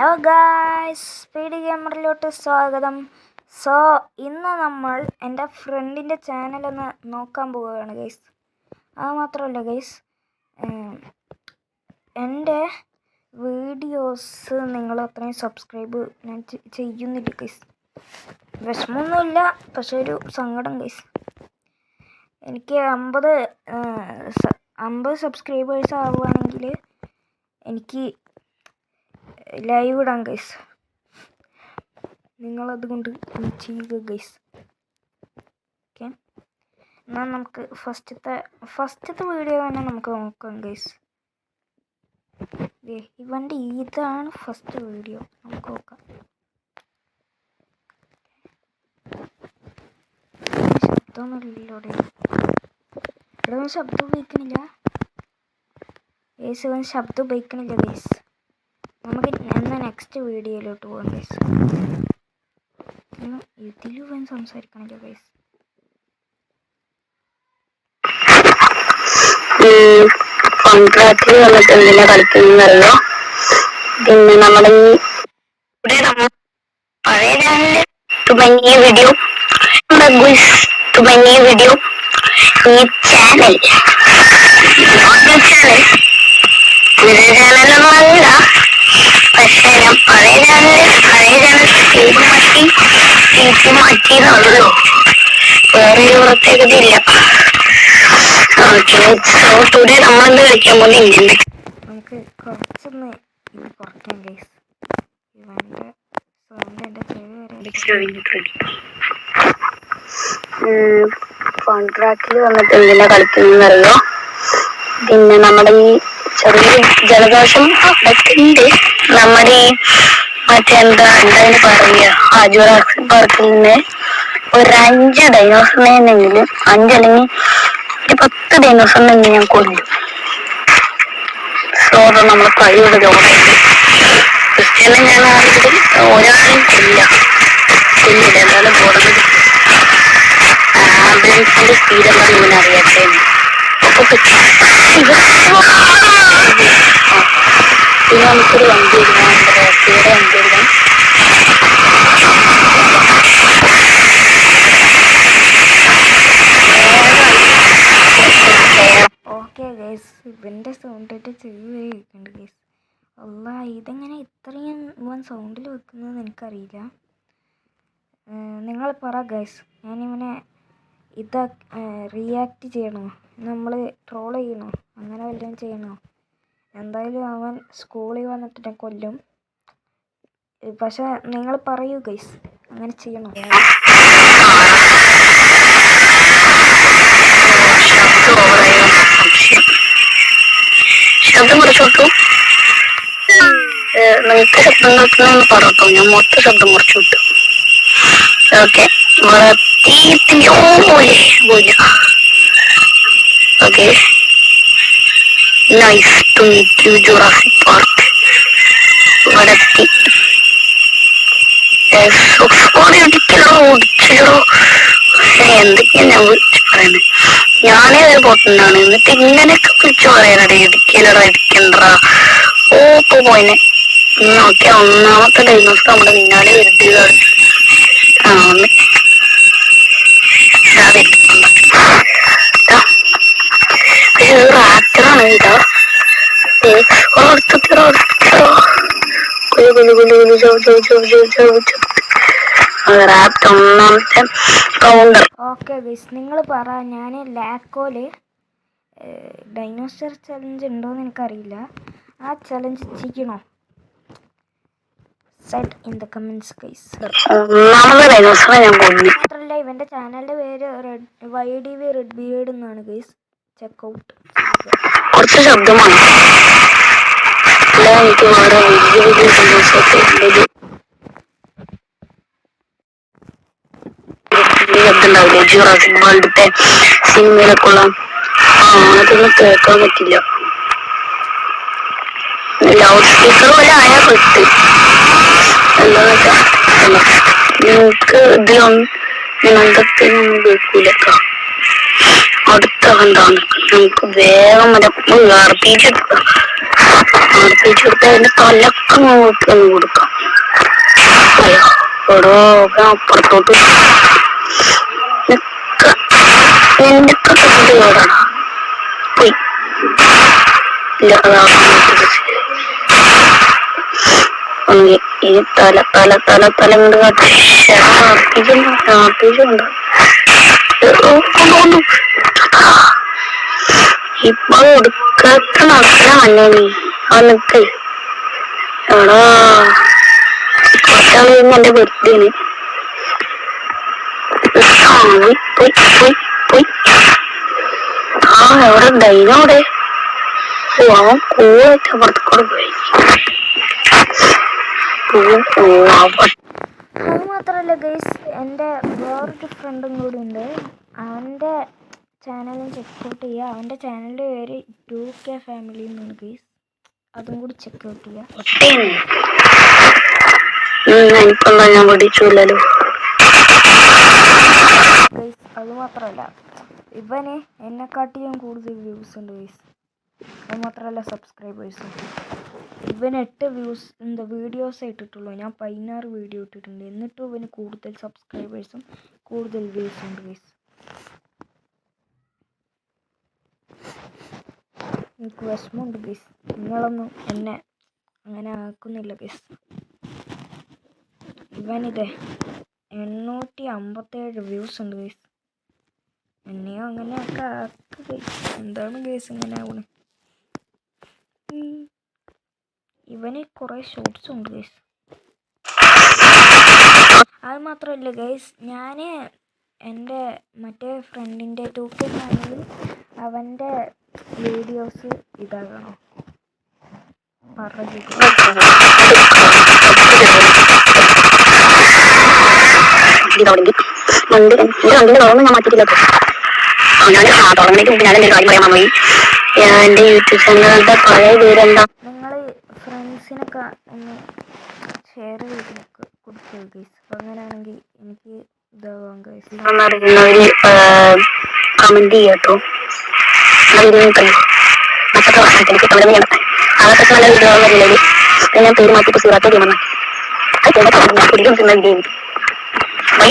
Hello guys, speed ഗെയിമറിലോട്ട് സ്വാഗതം. So ഇന്ന് നമ്മൾ എൻ്റെ ഫ്രണ്ടിൻ്റെ ചാനലൊന്ന് നോക്കാൻ പോവുകയാണ് ഗൈസ്. അത് മാത്രമല്ല ഗൈസ്, എൻ്റെ വീഡിയോസ് നിങ്ങൾ അത്രയും സബ്സ്ക്രൈബ് ഞാൻ ചെയ്യുന്നില്ല ഗൈസ്. വിഷമമൊന്നുമില്ല, പക്ഷെ ഒരു സങ്കടം ഗൈസ്. എനിക്ക് 50 സബ്സ്ക്രൈബേഴ്സ് ആവുകയാണെങ്കിൽ എനിക്ക് ലൈവ് ഇടാം ഗൈസ്. നിങ്ങളതുകൊണ്ട് ചെയ്യുക ഗൈസ്. ഓക്കെ, എന്നാൽ നമുക്ക് ഫസ്റ്റത്തെ വീഡിയോ തന്നെ നമുക്ക് നോക്കാം ഗൈസ്. ഇവൻ്റെ ഇതാണ് ഫസ്റ്റ് വീഡിയോ, നമുക്ക് നോക്കാം. ശബ്ദമൊന്നുമില്ലല്ലോ, ഇവിടെ ശബ്ദം ഉപയോഗിക്കണില്ല ഗൈസ്. ഇവൻ ശബ്ദം ഉപയോഗിക്കണില്ല ഗൈസ്. നമുക്ക് എന്നാൽ നെക്സ്റ്റ് വീഡിയോയിലോട്ട് പോകാം ഗൈസ്. ഇതിലും ഇവൻ സംസാരിക്കണില്ല ഗൈസ്. കോൺട്രാക്റ്റിൽ വന്നിട്ട് എന്തിനാ കളിക്കുന്നല്ലോ. പിന്നെ നമ്മുടെ ഈ പഴയ ചാനലിൽ തുടങ്ങിയ വീഡിയോ ഈ ചാനൽ പുതിയ ചാനലൊന്നും അല്ല. പക്ഷെ ഞാൻ പഴയ ചാനൽ സീറ്റ് മാറ്റിയതാണല്ലോ, വേറെ ഒരു പ്രത്യേകതയില്ല. ഓക്കെ, സോ ടുഡേ നമ്മളെന്ത് കളിക്കാൻ പോകുന്നത്? നമുക്ക് കുറച്ചൊന്ന് ഇത് കുറയ്ക്കാം ഗൈസ്. ഇവൻ്റെ സൗണ്ട് എൻ്റെ ചെവി വരെ. കോൺട്രാക്റ്റിൽ വന്നിട്ട് എന്തിനാ കളിക്കുന്നല്ലോ. പിന്നെ നമ്മുടെ ഈ ചെറിയ ജലദോഷം അതൊക്കെ ഉണ്ട്. നമ്മുടെ ഈ എന്താ പറയുക, ജുറാസിക് പാർക്കിൽ നിന്ന് ഒരു 5 ഡൈനോസറിനെങ്കിലും 5 അല്ലെങ്കിൽ 10 ഡൈനോസറിനെ ഞാൻ കൊല്ലും. സോ നമ്മളെ കഴിയുടെ ജോലിയുണ്ട്. ക്രിസ്ത്യനെ ഞാൻ ഒരാളെയും കൊല്ലില്ല. എന്തായാലും പോകുന്നത് ആംബുലൻസിന്റെ സ്പീഡെല്ലാം ഇവൻ അറിയട്ടെ. പിന്നെ നമുക്കൊരു വണ്ടി എഴുതാം, റോസിയുടെ വണ്ടി എഴുതാം. ഓക്കെ ഗൈസ്, ഇവൻ്റെ സൗണ്ടായിട്ട് ചെവി വരെ കേൾക്കുന്നുണ്ട് ഗൈസ്. അല്ല, ഇതെങ്ങനെ ഇത്രയും ഇവൻ സൗണ്ടിൽ വെക്കുന്നതെന്ന് എനിക്കറിയില്ല. നിങ്ങൾ പറ ഗൈസ്, ഞാനിവനെ റിയാക്ട് ചെയ്യണോ, നമ്മൾ ട്രോൾ ചെയ്യണോ, അങ്ങനെ വല്ലതും ചെയ്യണോ? എന്തായാലും അവൻ സ്കൂളിൽ വന്നിട്ട് ഞാൻ കൊല്ലും. പക്ഷെ നിങ്ങൾ പറയൂ ഗൈസ്, അങ്ങനെ ചെയ്യണോ? ശബ്ദം കുറച്ചു നിങ്ങൾക്ക് ശബ്ദം കേൾക്കണമെന്ന് പറഞ്ഞോ, ഞാൻ മൊത്തം ശബ്ദം കുറച്ചു വിട്ടു. Okay, okay, nice to meet you Jurassic Park. ഇവിടെ എത്തി. എന്തൊക്കെയാ ഞാൻ വിളിച്ചു പറയുന്നത്? ഞാനേ ഒരു പൊട്ടുന്നാണ്, എന്നിട്ട് ഇങ്ങനെയൊക്കെ വിളിച്ചു പറയാനടേ. ഇടിക്കണ്ടടാ. പോയിനെ. ഓക്കെ, ഒന്നാമത്തെ ഡൈനോസർ നമ്മുടെ പിന്നാലെ വരുന്നതാണ്. ഒന്ന് റാപ്റ്ററാണ് ഇതാ. ഒന്നാമത്തെ കൗണ്ടർ. ഓക്കെ ഗൈസ്, നിങ്ങൾ പറ. ഞാൻ ലാക്കോല് ഡൈനോസർ ചലഞ്ച് ഉണ്ടോയെന്ന് എനിക്കറിയില്ല. ആ ചലഞ്ച് ചെയ്യണോ? Set in the comments guys. മാത്രമല്ല, ഇവൻ്റെ ചാനലിൻ്റെ പേര് YDV റെഡ് ബിയേർഡ് എന്നാണ് ഗൈസ്. ചെക്കൗട്ട്. കുറച്ച് ശബ്ദമാണ്. എനിക്ക് വേറെ ശബ്ദമുണ്ടാവില്ലേ, ജുറാസിക് വേൾഡിന്റെ സിനിമയിലൊക്കെ ഉള്ള അതൊന്നും കേൾക്കാൻ പറ്റില്ല. ലൗഡ് സ്പീക്കർ പോലെ ആയാൽ പെട്ട്. എന്താന്ന് വെച്ചാ നിങ്ങൾക്ക് ഇതിലൊന്നും അങ്ങനത്തെ ഒന്നും കേൾക്കൂലോ. അടുത്തവന്താണ് നമുക്ക് വേഗം ആർപ്പിച്ചെടുക്കാം. ആർപ്പിച്ചെടുത്ത് അതിന്റെ തലക്ക് നമുക്ക് കൊടുക്കാം. എടോ അപ്പുറത്തോട്ട് എന്റെ കേടാണ് പോയി. ഈ തല തല തല തല കൊണ്ട് ആർപ്പിച്ചുണ്ട്. ഇപ്പൊ ഒടുക്കത്തെ നടക്കണ മഞ്ഞ നീ നിക്ക് എടാ കുറച്ചാള് എന്റെ ബർത്ത്ഡേന് പോയി പോയി പോയി. ആ എവിടെ ഡൈനോ അവിടെ? ഓ അവൻ കൂടെ പുറത്തേക്കൂടെ പോയി. അത് മാത്രമല്ല ഗൈസ്, എൻ്റെ വേറൊരു ഫ്രണ്ടും കൂടി ഉണ്ട്. അവൻ്റെ ചാനലും ചെക്കൗട്ട് ചെയ്യുക. അവൻ്റെ ചാനലിൻ്റെ പേര് 2K ഫാമിലി എന്നാണ് ഗൈസ്. അതും കൂടി ചെക്കൗട്ട് ചെയ്യുക. ഞാൻ പഠിച്ചില്ലല്ലോ ഗൈസ്. അത് മാത്രമല്ല ഇവന് എന്നെക്കാട്ടിയും കൂടുതൽ വ്യൂസ് ഉണ്ട് ഗൈസ്. അത് മാത്രമല്ല സബ്സ്ക്രൈബേഴ്സും. ഇവന് 8 വ്യൂസ് വീഡിയോസ് ഇട്ടിട്ടുള്ളൂ. ഞാൻ 16 വീഡിയോ ഇട്ടിട്ടുണ്ട്. എന്നിട്ടും ഇവന് കൂടുതൽ സബ്സ്ക്രൈബേഴ്സും കൂടുതൽ വ്യൂസും ഉണ്ട് ഗൈസ്. എനിക്ക് വിഷമമുണ്ട് ഗൈസ്. നിങ്ങളൊന്നും എന്നെ അങ്ങനെ ആക്കുന്നില്ല ഗൈസ്. ഇവനിത് 857 വ്യൂസ് ഉണ്ട് ഗൈസ്. എന്നെയോ അങ്ങനെയൊക്കെ ആക്കുക ഗൈസ്. എന്താണ് ഗൈസ് ഇങ്ങനെ ആവണേ? ഇവന് കുറേ ഷോർട്സും ഉണ്ട് ഗൈസ്. അത് മാത്രമല്ല ഗൈസ്, ഞാൻ എൻ്റെ മറ്റേ ഫ്രണ്ടിൻ്റെ 2K ചാനലിൽ അവൻ്റെ വീഡിയോസ് ഇതാകണോ പറഞ്ഞു. ഞാൻ മാറ്റിട്ടില്ല. എന്റെ യൂട്യൂബ് ചാനലിന്റെ പഴയ പേരെന്താ? നിങ്ങൾ ഫ്രണ്ട്സിനൊക്കെ ഒന്ന് ഷെയർ ചെയ്ത് കൊടുക്കുക ഗൈസ്. അപ്പം അങ്ങനെയാണെങ്കിൽ എനിക്ക് ഇതാവാം ഗൈസ്. അറിയുന്നവര് കമന്റ് ചെയ്യട്ടോ. അതൊക്കെ നല്ല വീഡിയോ ഞാൻ പേര് മാറ്റിട്ട് സൂറാത്ത ഗെയിം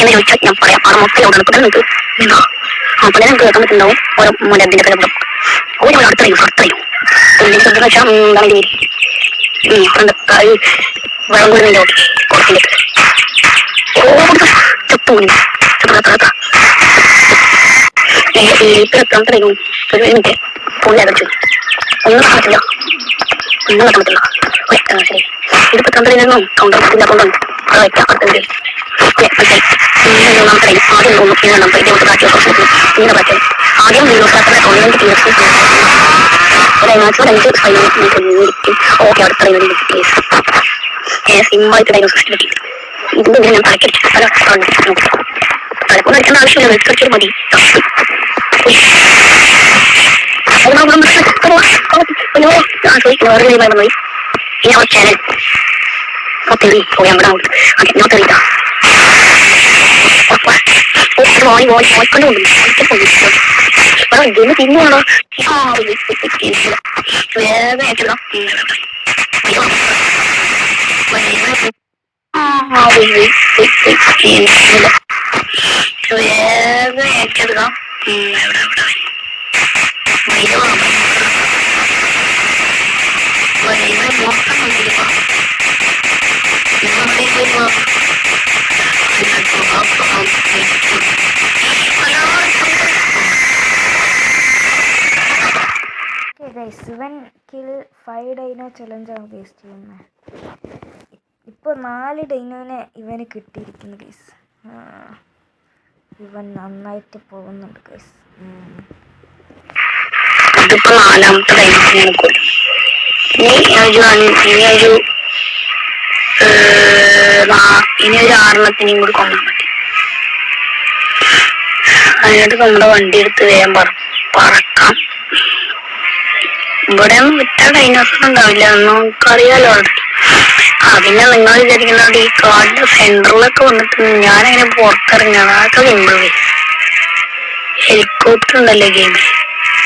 എന്ന് ചോദിച്ചാൽ ഞാൻ പറയാം. ആ മൊത്തം നിങ്ങൾക്ക് അപ്പൊ നിങ്ങൾക്ക് കേൾക്കാൻ പറ്റുന്നുണ്ടാവും ഓരോ മുലത്തിന്റെ പേരും ഓരോ അത്രയും അത്രയും വെച്ചാൽ എന്താണ് പേര് വെള്ളം കൊടുക്കുന്നുണ്ട്. കുറച്ചിട്ട് ചപ്പൂനി ഇപ്പൊ എത്താൻ തുടങ്ങും. ഒരു മിനിറ്റ് ഫോണിൽ അടച്ചു ഒന്നും നടക്കത്തില്ല. ഒന്നും നടക്കത്തില്ല. ശരി ഇതിപ്പോ തന്ത്രിനൊന്നും കൗണ്ടർ കൊണ്ടാണ് അത് വയ്ക്കാം. അടുത്തത് ആദ്യം തോന്നും പിന്നെ നമ്പർ ഇതോട്ട് കാറ്റിയ പ്രശ്നത്തിൽ ഇങ്ങനെ പറ്റും. ആദ്യം വീഡിയോസാക്കുന്ന കോൺവെന്റ് ടീംസ് ഒരങ്ങാച്ചും ഓക്കെ അടുത്ത കേസ് സിമ്മായിട്ട് ഡൈനോസസ് പറ്റി ഇതിന്റെ ഞാൻ തലക്കടിച്ചു. തലക്കൊന്നും അടിക്കേണ്ട ആവശ്യമില്ല. വെളിച്ചടിച്ചാൽ മതി. ചോദിക്കുന്നു ഇനി അവർ ചാനൽ തെറി പോയാൽ അതെ ഞാൻ തെറിയില്ല. ഇതിന് പിന്നെയാണോ വേഗം ഏറ്റെടുക്കാം. വേഗം ഏറ്റെടുക്കാം. ഇവൻ കിൽ 5 ഡൈനോ ചലഞ്ചാണ് ഗൈസ് ചെയ്യുന്നത്. ഇപ്പോൾ 4 ഡൈനോനെ ഇവന് കിട്ടിയിരിക്കുന്നു ഗൈസ്. ഇവൻ നന്നായിട്ട് പോകുന്നുണ്ട് ഗൈസ്. ഇതിപ്പോ 4ാമത്തെ ഡൈനോസിനെ കൊല്ലും. ഇനി ഒരു 6 കൂടി കൊണ്ടാൽ മതി. അതിനകത്ത് നമ്മുടെ വണ്ടി എടുത്ത് വേഗം പറക്കാം. ഇവിടെ ഒന്നും വിറ്റ ഡൈനോസർ ഉണ്ടാവില്ല എന്ന് നമുക്കറിയാലോ ഓൾറെഡി. പിന്നെ നിങ്ങൾ വിചാരിക്കുന്നത് ഈ കാടിന്റെ സെന്ററിലൊക്കെ വന്നിട്ട് ഞാനങ്ങനെ പുറത്തിറങ്ങണം. അതൊക്കെ സിമ്പിൾ വേ. ഹെലികോപ്റ്റർ ഉണ്ടല്ലോ ഗെയിമിൽ,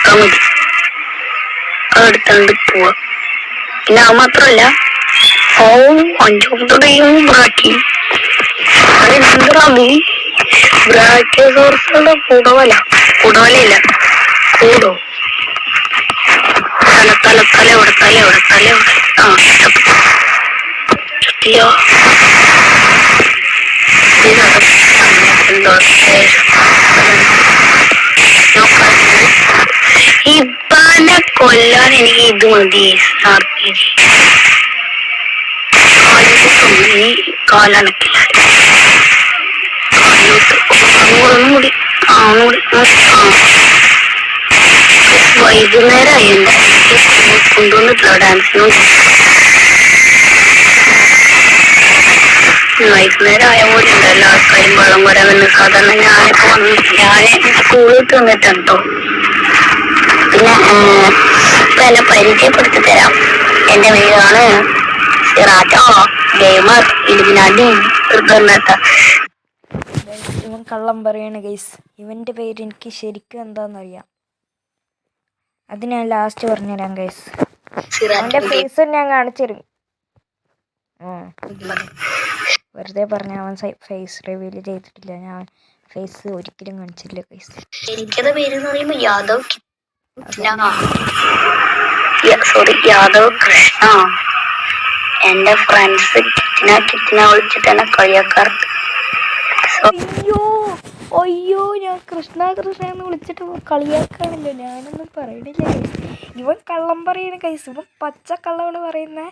അത് മതി. അതെടുത്താണ്ട് പോവാ. പിന്നെ അത് മാത്രല്ല, ഓ 5 ബ്രാക്കി അതെന്താ ബ്രാക്കിയോസോറസുകളുടെ കുടവലയില്ല കൂടോ തല ഇവിടെ ആ ചുറ്റിയോ ഇപ്പാനെ കൊല്ലാൻ എനിക്ക് ഇത് മതി. കാലണക്കില്ല ഒന്നുകൂടി വൈകുന്നേരമായി കൊണ്ടുവന്നിട്ടില്ല ഡാൻസിനും. വൈകുന്നേരം ആയ പോലെ ഉണ്ട് എല്ലാ ആൾക്കാരും വെള്ളം വരാൻ വന്ന്. സാധാരണ ഞാനിപ്പോ ഞാൻ സ്കൂളിൽ വിട്ട് വന്നിട്ടാണ് കേട്ടോ. പിന്നെ ഇപ്പൊ എന്നെ പരിചയപ്പെടുത്തി തരാം. എന്റെ പേരാണ് സിറാജോ ഗെയിമർ ഇലുമിനാട്ടി തീർന്നേട്ട. ഇവൻ കള്ളം പറയാണ് ഗൈസ്. ഇവന്റെ പേര് എനിക്ക് ശരിക്കും എന്താണെന്നറിയാം. അത് ഞാൻ ലാസ്റ്റ് പറഞ്ഞുതരാം ഗൈസ്. അവന്റെ ഫേസ് ഞാൻ കാണിച്ചു തരും. വെറുതെ പറഞ്ഞ അവൻ ഫേസ് റിവീൽ ചെയ്തിട്ടില്ല. ഞാൻ ഫേസ് ഒരിക്കലും കാണിച്ചില്ല ഗൈസ്. എനിക്കത് പേര് പറയുമ്പോ യാദവ് യാദവ് കൃഷ്ണ. എന്റെ ഫ്രണ്ട്സ് കിറ്റിന വിളിച്ചിട്ട് എന്നെ കളിയാക്കാറുണ്ട്. അയ്യോ ഞാൻ കൃഷ്ണ എന്ന് വിളിച്ചിട്ട് കളിയാക്കാണല്ലോ. ഞാനൊന്നും പറയണില്ല ഗൈസ്. ഇവൻ കള്ളം പറയണ ഗൈസ്. ഇവൻ പച്ച കള്ളമാണ് പറയുന്നത്.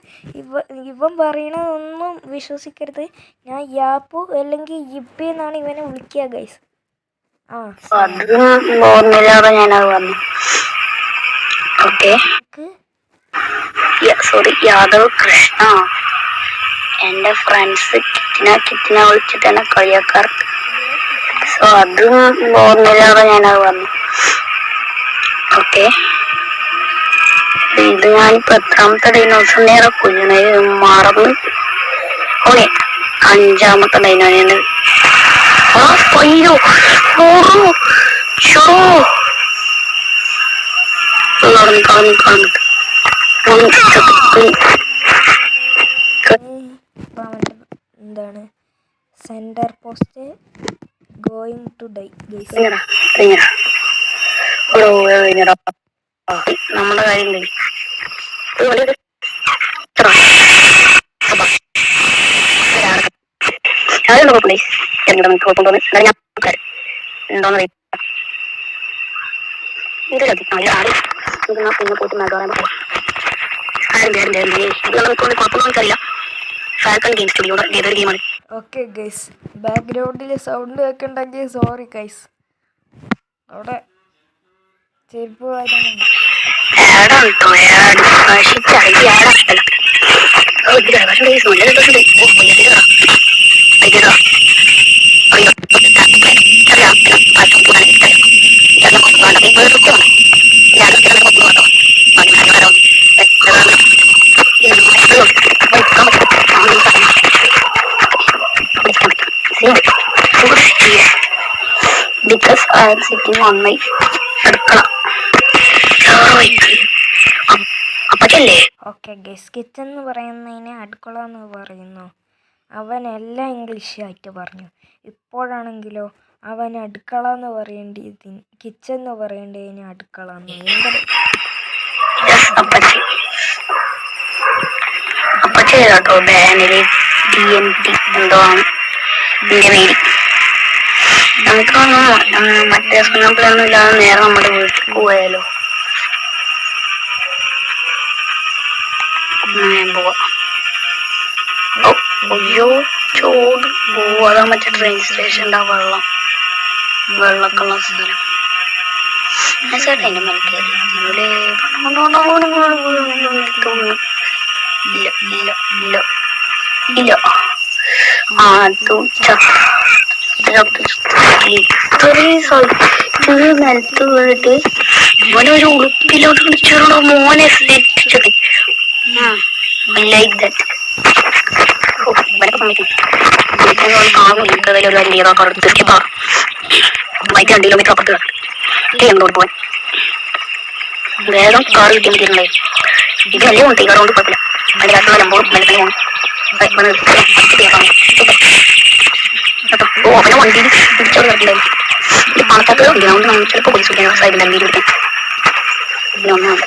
ഇവൻ പറയണതൊന്നും വിശ്വസിക്കരുത്. ഞാൻ യാപ്പു അല്ലെങ്കിൽ യിപ്പി എന്നാണ് ഇവനെ വിളിക്കുക ഗൈസ്. ഓർമ്മയില്ലാതെ ഞാനത് പറഞ്ഞു. ഓക്കെ യാദവ് കൃഷ്ണ. എന്റെ ഫ്രണ്ട്സ് കിറ്റിന വിളിച്ചിട്ട് എന്നെ കളിയാക്കാറുണ്ട്. സോ അതും ഓർമ്മയില്ലാതെ ഞാനത് പറഞ്ഞു. ഓക്കെ ഇത് ഞാനിപ്പോ എത്രാമത്തെ ഡൈനോസറിനെ കൊല്ലണേ മറന്ന്. ഓക്കെ 5ാമത്തെ ഡൈനോനെ. അയ്യോ എന്താണ് centre post going to die guys. നമ്മുടെ കാര്യം ഉണ്ടോന്ന് പിന്നെ പോയിട്ട് കുഴപ്പമൊന്നും ഫാൽക്കൺ ഗെയിം സ്റ്റുഡിയോയുടെ ഏതൊരു ഗെയിമാണ്. ഓക്കെ ഗൈസ്, ബാക്ക്ഗ്രൗണ്ടിൽ സൗണ്ട് കേൾക്കണ്ടെങ്കിൽ സോറി ഗൈസ്. അവിടെ ചെരുപ്പ് because I am sitting on my അടുക്കള. അപ്പച്ചല്ലേ? ഓക്കെ ഗൈസ്, കിച്ചൺ എന്ന് പറയുന്നതിനെ അടുക്കള എന്ന് പറയുന്നു. അവൻ എല്ലാം ഇംഗ്ലീഷ് ആയിട്ട് പറഞ്ഞു. ഇപ്പോഴാണെങ്കിലോ അവൻ അടുക്കള എന്ന് പറയേണ്ടത് കിച്ചൺ എന്ന് പറയേണ്ടതിന് അടുക്കള എന്ന്. അപ്പച്ചി കേട്ടോ ബാനര് TNT എന്തോ ആണ് ഇതിന്റെ പേര്. നമുക്ക് മറ്റേ സ്വർണ്ണപ്പിലൊന്നും ഇല്ലാതെ നേരെ നമ്മുടെ വീട്ടിൽ പോയാലോ? പോവാ. അയ്യോ ചോട് പോവാ. മറ്റേ ട്രെയിൻ സ്റ്റേഷൻ്റെ വെള്ളക്കുള്ള സ്ഥലം. ചേട്ടാ അതിന്റെ മേലെ കയറി ഇല്ല നിലത്ത് വീണിട്ട് ഇവനെ ഒരു ഉടുപ്പിലോട്ട് വിളിച്ചോളൂ മോനെ സ്ലിച്ചത്. Like that. ഒരു 5 കിലോമീറ്റർ അപ്പുറത്ത് ചെയ്യണ്ടോട് പോയി വേഗം കാർ കിട്ടിയ മതിയുണ്ടായി. ഇത് വലിയ വണ്ടി കാർ കൊണ്ട് കുഴപ്പമില്ല. അതിന്റെ കാറ്റ് വരുമ്പോൾ മെല്ലെ പോകും. ഓ അവനെ വണ്ടിയിൽ പിടിച്ചോട് കിടക്കില്ലായിരുന്നു. ഇത് പണത്തൊക്കെ വണ്ടി അതുകൊണ്ട് നമ്മൾ ചിലപ്പോൾ പോലീസ് പിടിക്കാൻ സൈഡിൽ എന്തെങ്കിലും പിടിക്കാൻ ഇതിനൊന്നുമില്ല.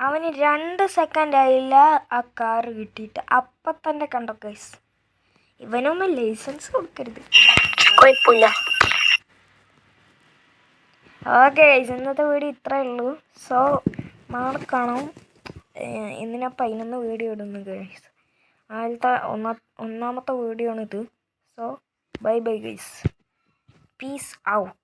അവന് 2 സെക്കൻഡ് ആയില്ല ആ കാറ് കിട്ടിയിട്ട്. അപ്പം തന്നെ കണ്ടോ ഗൈസ്, ഇവനൊന്നും ലൈസൻസ് കൊടുക്കരുത്. കുഴപ്പമില്ല. ഓക്കെ ഗൈസ്, ഇന്നത്തെ വീഡിയോ ഇത്രേ ഉള്ളൂ. സോ നാളെ കാണാം. ഇന്ന് ഞാൻ 11 വീഡിയോ ഇടുന്നു ഗൈസ്. ആദ്യത്തെ ഒന്നാമത്തെ വീഡിയോ ആണിത്. So bye bye guys, peace out.